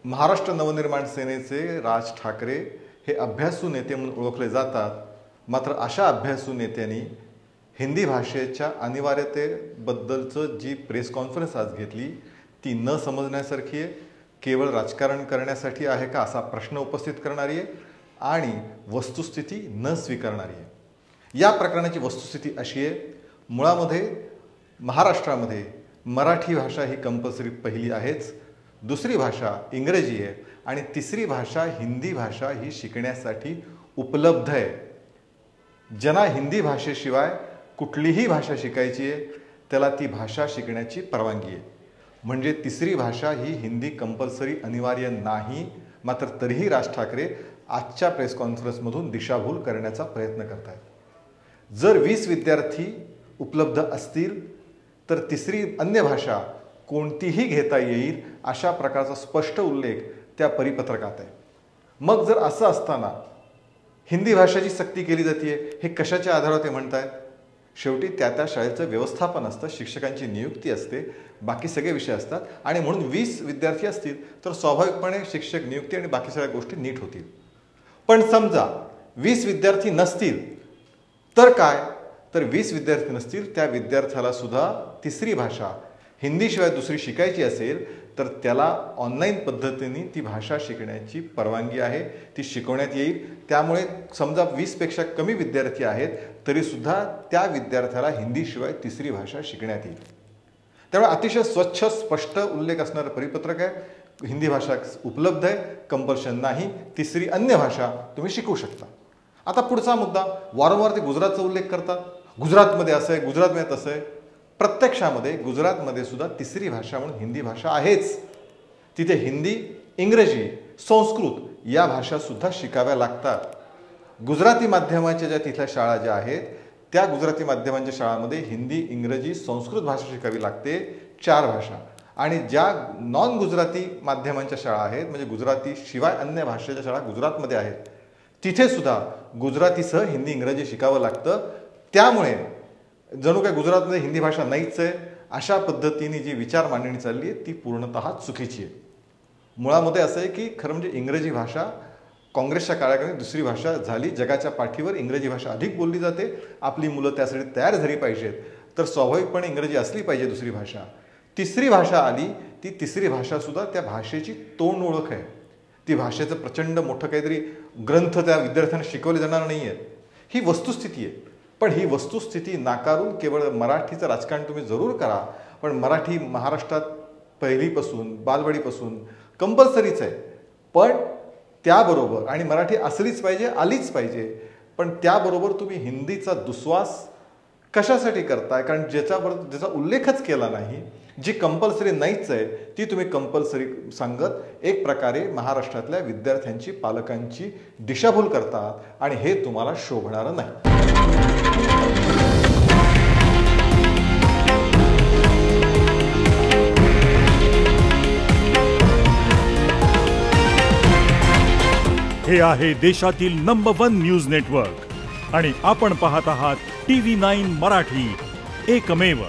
महाराष्ट्र नवनिर्माण सेनेचे राज ठाकरे हे अभ्यासू नेते म्हणून ओळखले जातात। मात्र अशा अभ्यासू नेत्यांनी हिंदी भाषेच्या अनिवार्यतेबद्दलचं जी प्रेस कॉन्फरन्स आज घेतली ती न समजण्यासारखी आहे, केवळ राजकारण करण्यासाठी आहे का असा प्रश्न उपस्थित करणारी आहे आणि वस्तुस्थिती न स्वीकारणारी आहे। या प्रकरणाची वस्तुस्थिती अशी आहे, मुळामध्ये महाराष्ट्रामध्ये मराठी भाषा ही कंपल्सरी पहिली आहेच, दुसरी भाषा इंग्रजी आहे आणि तिसरी भाषा हिंदी भाषा ही शिकण्यासाठी उपलब्ध आहे। ज्यांना हिंदी भाषेशिवाय कुठलीही भाषा शिकायची आहे त्याला ती भाषा शिकण्याची परवानगी आहे। म्हणजे तिसरी भाषा ही हिंदी कंपल्सरी अनिवार्य नाही। मात्र तरीही राज ठाकरे आजच्या प्रेस कॉन्फरन्समधून दिशाभूल करण्याचा प्रयत्न करत आहेत। जर 20 विद्यार्थी उपलब्ध असतील तर तिसरी अन्य भाषा कोणतीही घेता येईल अशा प्रकारचा स्पष्ट उल्लेख त्या परिपत्रकात आहे। मग जर असं असताना हिंदी भाषेची सक्ती केली जाते हे कशाच्या आधारावर ते म्हणतायत? शेवटी त्या शाळेचं व्यवस्थापन असतं, शिक्षकांची नियुक्ती असते, बाकी सगळे विषय असतात आणि म्हणून 20 विद्यार्थी असतील तर स्वाभाविकपणे शिक्षक नियुक्ती आणि बाकी सगळ्या गोष्टी नीट होतील। पण समजा 20 विद्यार्थी नसतील तर काय? तर 20 विद्यार्थी नसतील त्या विद्यार्थ्याला सुद्धा तिसरी भाषा हिंदीशिवाय दुसरी शिकायची असेल तर त्याला ऑनलाईन पद्धतीने ती भाषा शिकण्याची परवानगी आहे, ती शिकवण्यात येईल। त्यामुळे समजा 20 पेक्षा कमी विद्यार्थी आहेत तरी सुद्धा त्या विद्यार्थ्याला हिंदीशिवाय तिसरी भाषा शिकण्यात येईल। त्यामुळे अतिशय स्वच्छ स्पष्ट उल्लेख असणारं परिपत्रक आहे। हिंदी भाषा उपलब्ध आहे, कंपल्शन नाही, तिसरी अन्य भाषा तुम्ही शिकू शकता। आता पुढचा मुद्दा, वारंवार ते गुजरातचा उल्लेख करतात, गुजरातमध्ये असं आहे, गुजरातमध्ये तसं आहे। प्रत्यक्षामध्ये गुजरातमध्ये सुद्धा तिसरी भाषा म्हणून हिंदी भाषा आहेच। तिथे हिंदी, इंग्रजी, संस्कृत या भाषा सुद्धा शिकाव्या लागतात। गुजराती माध्यमाच्या ज्या तिथल्या शाळा ज्या आहेत त्या गुजराती माध्यमांच्या शाळांमध्ये हिंदी, इंग्रजी, संस्कृत भाषा शिकावी लागते, 4 भाषा। आणि ज्या नॉन गुजराती माध्यमांच्या शाळा आहेत म्हणजे गुजराती शिवाय अन्य भाषेच्या शाळा गुजरातमध्ये आहेत तिथे सुद्धा गुजरातीसह हिंदी, इंग्रजी शिकावं लागतं। त्यामुळे जणू काय गुजरातमध्ये हिंदी भाषा नाहीच आहे अशा पद्धतीने जी विचार मांडणी चालली आहे ती पूर्णतः चुकीची आहे। मुळामध्ये असं आहे की खरं म्हणजे इंग्रजी भाषा काँग्रेसच्या काळाकडे दुसरी भाषा झाली, जगाच्या पाठीवर इंग्रजी भाषा अधिक बोलली जाते, आपली मुलं त्यासाठी तयार झाली पाहिजेत, तर स्वाभाविकपणे इंग्रजी असली पाहिजे दुसरी भाषा। तिसरी भाषा आली, ती तिसरी भाषा सुद्धा त्या भाषेची तोंड ओळख आहे, ती भाषेचं प्रचंड मोठं काहीतरी ग्रंथ त्या विद्यार्थ्यांना शिकवले जाणार नाही आहेत, ही वस्तुस्थिती आहे। पण ही वस्तुस्थिती नाकारून केवळ मराठीचं राजकारण तुम्ही जरूर करा, पण मराठी महाराष्ट्रात पहिलीपासून बालवाडीपासून कंपल्सरीच आहे, पण त्याबरोबर आणि मराठी असलीच पाहिजे, आलीच पाहिजे, पण त्याबरोबर तुम्ही हिंदीचा दुस्वास कशासाठी करताय? कारण ज्याचा उल्लेखच केला नाही, जी कंपल्सरी नाहीच आहे ती तुम्ही कंपल्सरी सांगत एक प्रकारे महाराष्ट्रातल्या विद्यार्थ्यांची, पालकांची दिशाभूल करतात आणि हे तुम्हाला शोभणारं नाही। हे आहे देशातील नंबर 1 न्यूज नेटवर्क आणि आपण पाहत आहात TV9 मराठी, एकमेव।